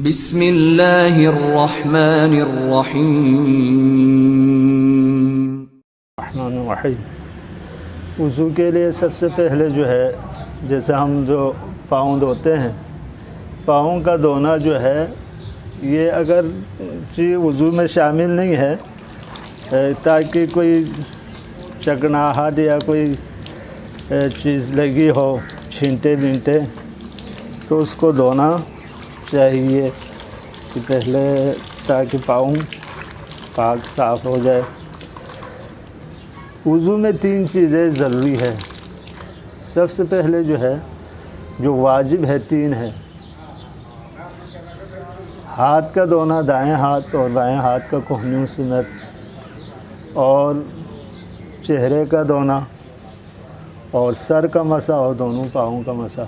بسم اللہ الرحمن الرحیم۔ الرحمن الرحیم۔ وضو کے لیے سب سے پہلے جو ہے، جیسے ہم جو پاؤں دھوتے ہیں، پاؤں کا دھونا جو ہے یہ اگر وضو میں شامل نہیں ہے تاکہ کوئی چکناہٹ یا کوئی چیز لگی ہو، چھینٹے وینٹے، تو اس کو دھونا چاہیے کہ پہلے، تاکہ پاؤں پاک صاف ہو جائے۔ وضو میں 3 چیزیں ضروری ہے۔ سب سے پہلے جو ہے، جو واجب ہے 3 ہے۔ ہاتھ کا دھونا، دائیں ہاتھ اور بائیں ہاتھ کا کہنیوں سمیت، اور چہرے کا دھونا، اور سر کا مسح، اور دونوں پاؤں کا مسح۔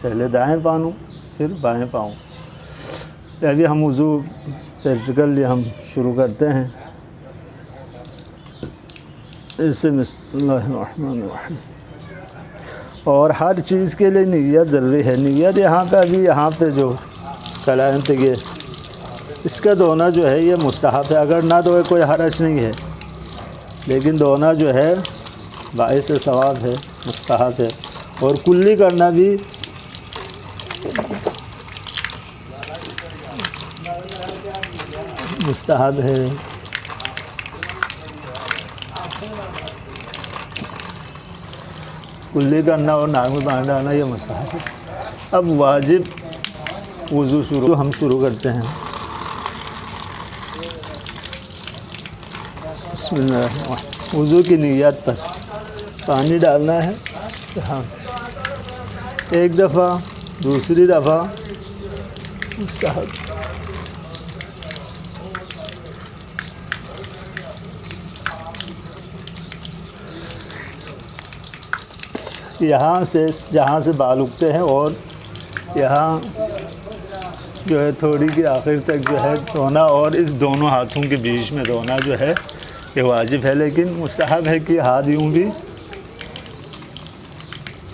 پہلے دائیں پاؤں پھر بائیں پاؤں۔ ابھی ہم وضو پریکٹیکلی ہم شروع کرتے ہیں۔ بسم اللہ الرحمن الرحیم۔ اور ہر چیز کے لیے نیت ضروری ہے۔ نیت یہاں پہ ابھی یہاں پہ جو کلام پہ یہ اس کا دھونا جو ہے یہ مستحب ہے، اگر نہ دھوئے کوئی حرج نہیں ہے، لیکن دھونا جو ہے باعث ثواب ہے، مستحب ہے۔ اور کلی کرنا بھی مستحب ہے۔ کلی کرنا اور ناک میں پانی ڈالنا یہ مستحب ہے۔ اب واجب وضو ہم شروع کرتے ہیں۔ بسم اللہ الرحمن الرحیم۔ وضو کی نیت پر پانی ڈالنا ہے، ہاں، ایک دفعہ، دوسری دفعہ مستحب۔ یہاں سے جہاں سے بال اگتے ہیں اور یہاں جو ہے تھوڑی کی آخر تک جو ہے دھونا، اور اس دونوں ہاتھوں کے بیچ میں دھونا جو ہے یہ واجب ہے، لیکن مستحب ہے کہ ہاتھ یوں بھی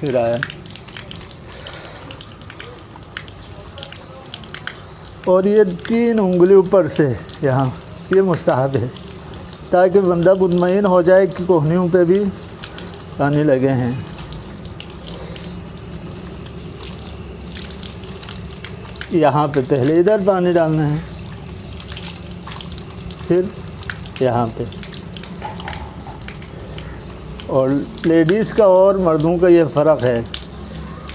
پھر آیا، اور یہ 3 انگلی اوپر سے یہاں یہ مستحب ہے، تاکہ بندہ مطمئن ہو جائے کہ کوہنیوں پہ بھی پانی لگے ہیں۔ یہاں پہ پہلے ادھر پانی ڈالنا ہے، پھر یہاں پہ۔ اور لیڈیز کا اور مردوں کا یہ فرق ہے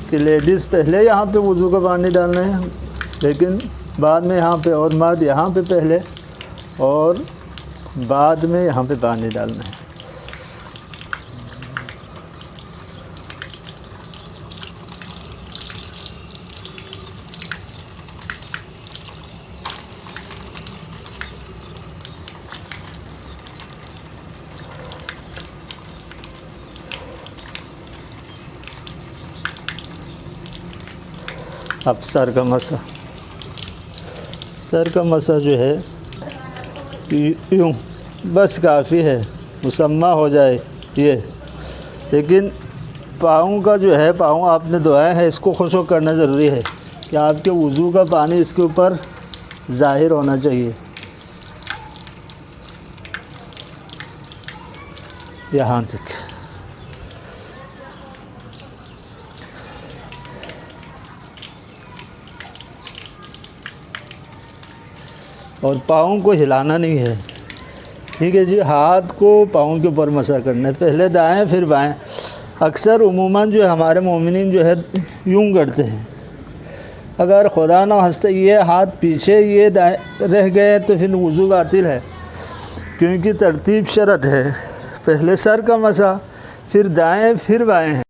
کہ لیڈیز پہلے یہاں پہ وضو کا پانی ڈالنا ہے، لیکن بعد میں یہاں پہ، اور مرد یہاں پہ پہلے اور بعد میں یہاں پہ پانی ڈالنا ہے۔ اب سر کا مسح۔ سر کا مسح جو ہے یوں بس کافی ہے، مسمع ہو جائے یہ، لیکن پاؤں کا جو ہے، پاؤں آپ نے دھوئے ہیں، اس کو خشک کرنا ضروری ہے کہ آپ کے وضو کا پانی اس کے اوپر ظاہر ہونا چاہیے، یہاں تک۔ اور پاؤں کو ہلانا نہیں ہے، ٹھیک ہے جی۔ ہاتھ کو پاؤں کے اوپر مسح کرنا ہے، پہلے دائیں پھر بائیں۔ اکثر عموماً جو ہمارے مومنین جو ہے یوں کرتے ہیں، اگر خدا نہ خواستہ یہ ہاتھ پیچھے یہ دائیں رہ گئے تو پھر وضو باطل ہے، کیونکہ ترتیب شرط ہے، پہلے سر کا مسح، پھر دائیں پھر بائیں ہے۔